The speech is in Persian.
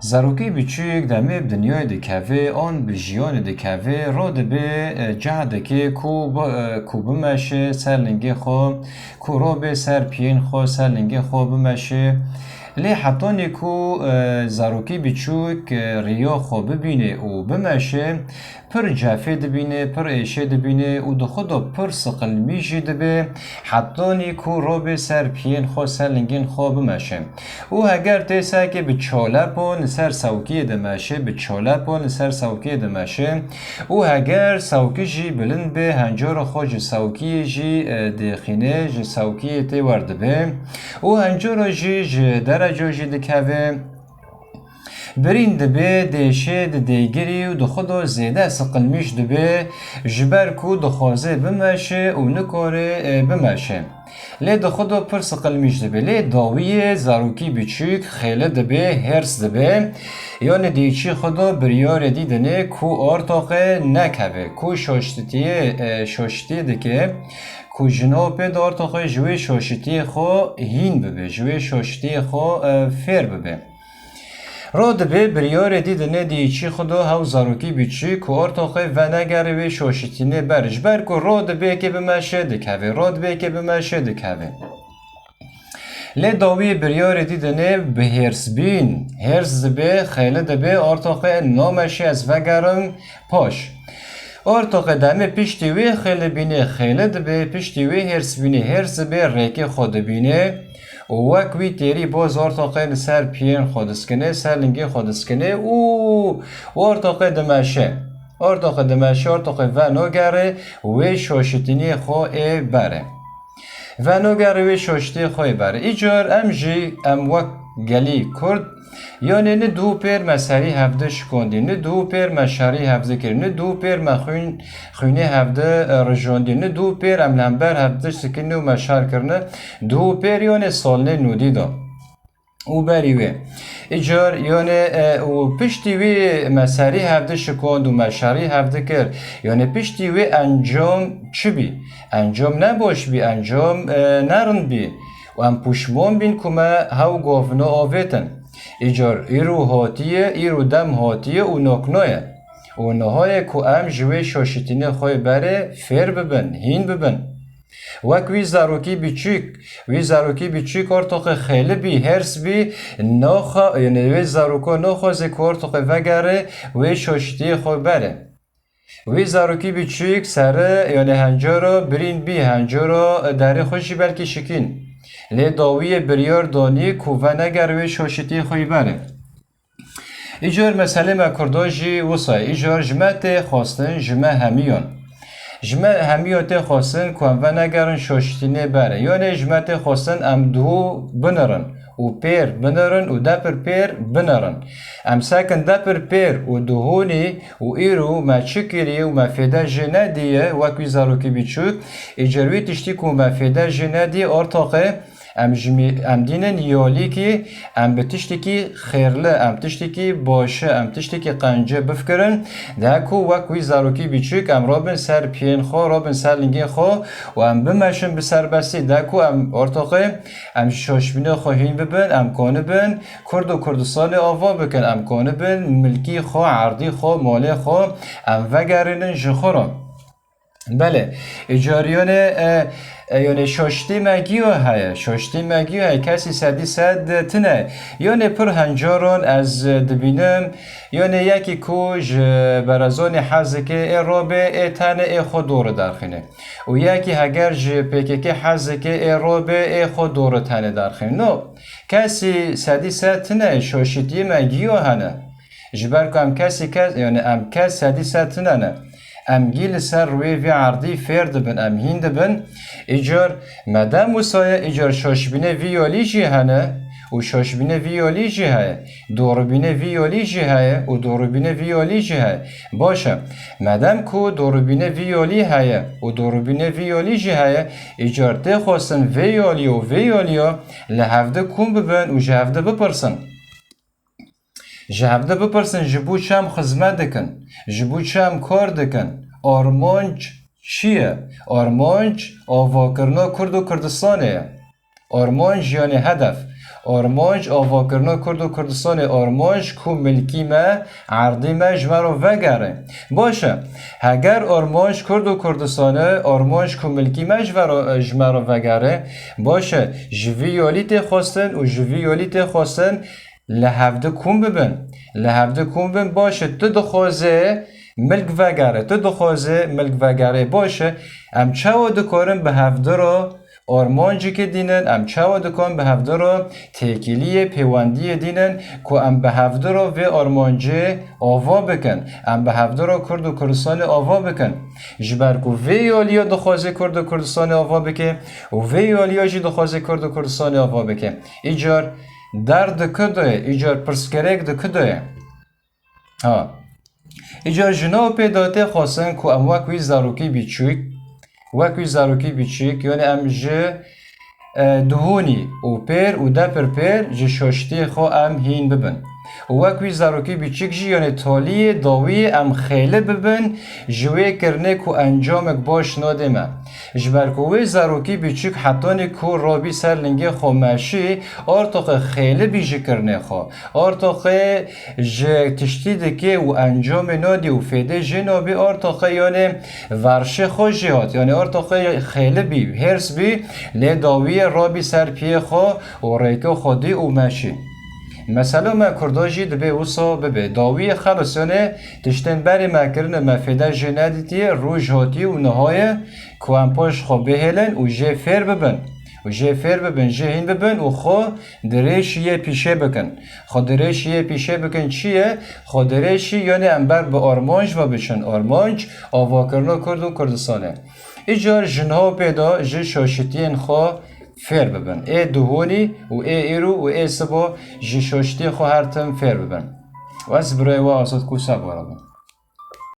زاروکی بچوک دمی دنیای دکوه آن به جیان دکوه را دبه جهد که کو بمشه سر لنگه خو کو را به سر پین خو سر لنگه خو بمشه لی حتی نیکو زاروکی بچوک ریا خو ببینه و بمشه پر جافه دبینه پر ایشه دبینه و دخدا پر سقل میجی دبه حتی نیکو را به سر پین خو سر لنگین خو بمشه و اگر تیسا که به چاله پون سر سوکی دمشه به چاله پون سر سوکی دمشه و اگر سوکی جی بلند به هنجار خوش سوکی جی دخینه جی سوکی تی ورد به و هنجار جی درجه جی دکوه برین دبه دیشه دیگری و دخدا زیده سقلمیش دبه جبر کو دخوازه بمشه و نکاره بمشه لی دخدا پر سقلمیش دبه لی داویه زاروکی بچوک خیله دبه هرس دبه یعنی دیچی خدا بریار دیدنه کو آرتاقه نکوه کو شاشتیه دکه کو جناب آرتاقه جوی شاشتیه خو هین ببه جوی شاشتیه خو فیر ببه را دبه بریار دیدنه دیچی خدا هاو زاروکی بیچی که ارتاقه و نگره و شاشتینه برش بر که را دبه که بمشه دکوه را دبه که بمشه دکوه لی داوی بریار دیدنه به هرس بین هرس دبه خیله دبه ارتاقه نامشی از وگرم پاش ارتاقه دمه پشتی وی خیله بینه خیله دبه پشتی وی هرس بینه هرس دبه ریکه خود بینه وکوی تیری باز ارتاقه سر پین خودسکنه سر لنگی خودسکنه و ارتاقه دمشه ارتاقه و نوگره و شاشتینی خواه بره و نوگره و شاشتی خواه بره ایجار ام وک گلی کرد یعنی نه دو پیر مسری هفته شکوندی نه دو پیر مشاری هفته کرد نه دو پیر خونه هفته رجاندی نه دو پیر املنبر هفته سکنی و مشار کرنه دو پیر یعنی سالنه نودی دا او بریوه ایجار یعنی و پشتی وی مسری هفته شکوند و مشاری هفته کرد یعنی پشتی وی انجام چی بی؟ انجام نباش بی انجام نرن بی و ام پشمان بین کمه هاو گافنا آویتن ایجار ایرو هاتیه ایرو دم هاتیه و نکنایه و نهایه که ام جوی شاشتینه خواه بره فیر ببن هین ببن وک وی زاروکی بیچوک ارتاقه خیلی بی هرس بی یعنی وی زاروکا نخوازه که ارتاقه وگره وی شاشتی خواه بره وی زاروکی بیچوک سره یعنی هنجارا برین بی هنجارا داره خوشی بلکه شکین لی داوی بریار دانی کوه نگر وی شاشتی خواه بره ایجار مسئله مکرداجی وصای ایجار جمعت خواستن جمع همیان جمع همیات خواستن که و نگرن شاشتینه بره یعنی جمعت خواستن ام دو بنرن و پیر بنرن و دپر پیر بنرن ام ساکن دپر پیر و دهونی و ایرو ما چکری و ما فیده جنه دیه وکوی زاروکی بیچوک ایجروی تشتی که ما فیده جنه دیه ارتاقه ام دینن یالی که ام بتشتی که خیرله ام تشتی که باشه ام تشتی که قنجه بفکرن ده کو وکوی زاروکی بیچوک ام رابن سر پین خو رابن سر لنگین خو و ام بمشن بسر بستی ده کو ام ارتاقه ام شاشبینه خواهین ببن ام کانه بن کرد و کردستان آوا بکن ام کانه بن ملکی خو عردی خو مالی خو ام وگرنن جخورم بله اجاریان یعنی شاشتی مگیو های کسی صد تنه یعنی پر هنجاران از دبینم یعنی یکی کوج برازان حزه که رابه تنه خود دور درخینه و یکی هگر پیکه که حزه که رابه خود دور تنه درخینه نو کسی صد تنه شاشتی مگیو هنه جبر که یعنی ام کس صد تنه نه ام گیل سر روی وی عردی فرد بن ام هند بن ایجار مدام وسایه ایجار شاشبینه ویالی جی هنه و شاشبینه ویالی جی های دوربینه ویالی جی های و دوربینه ویالی جی های باشه مدام کو دوربینه ویالی های و دوربینه ویالی جی های ایجار ته خواستن ویالیا لحفده کن ببن و جهفده بپرسن جهفده بپرسن جبو چم خدمت دکن جبو چم کار دکن آرمانج چیه؟ آرمانج آواکرنا کرد و کردستانه آرمانج یعنی هدف آرمانج آواکرنا کرد و کردستان آرمانج کو ملکی ما عردی ما جمرو وگره باشه اگر آرمانج کرد و کردستان آرمانج کو ملکی ما جمرو وگره باشه جویالیت خواستن و جویالیت خواستن لحفده کن ببن لحفده کن ببن باشه تو دخوازه ملک وگره تو دخوازه ملک وگره باشه ام چاو دکارن به هفته رو آرمانجی که دینن ام چاو دکان به هفته رو تکیلی پیوندی دینن که ام به هفته رو و آرمانجی آوا بکن ام به هفته رو کرد و کردستان آوا بکن جبر که وی آلیا دخوازه کرد و کردستان آوا بکن و وی آلیا جی دخوازه کرد و کردستان آوا بکن ایجار درد کده ایجار پرسکرک دکده ها ایجار جناب پیداته خواستن که ام وکوی زاروکی بیچوک وکوی زاروکی بیچوک یعنی ام جه دهونی و پیر و دپر پیر جه شاشتی خو ام هین ببن وکوی زاروکی بیچوک جی یعنی تالی داوی ام خیله ببن جوی کرنه که انجامک باش نادمه جبرکوی زاروکی بیچوک حتانی که رابی سر لنگه خو ماشی آرتاق خیله بیجه کرنه خو آرتاق جه تشتیده که و انجام نادی و فیده جنابی آرتاق یعنی ورشه خو جهات یعنی آرتاق خیله بی هرس بی لی داوی رابی سر پیه خو و ریکو خودی و ماشی مثلا ما کرداجی دبی وصا ببی داوی خلاصانه تشتن بری مکرن مفیده جندیتی روش هاتی و نهایه که هم پاش خو بهلن و جه فیر ببن و جه فیر ببن جه هین ببن و خو درش یه پیشه بکن خو درش یه پیشه بکن چیه؟ خو درشی یعنی انبر به آرمانج و بشن آرمانج آوا کرنا کرد و کردستانه ایجار جنها پیدا جه شاشتین خو فیر ببن ای دهونی و ای ایرو و ای سبا جشاشتی خو هر تم فیر ببن و از برای و آزاد کو سبارا بن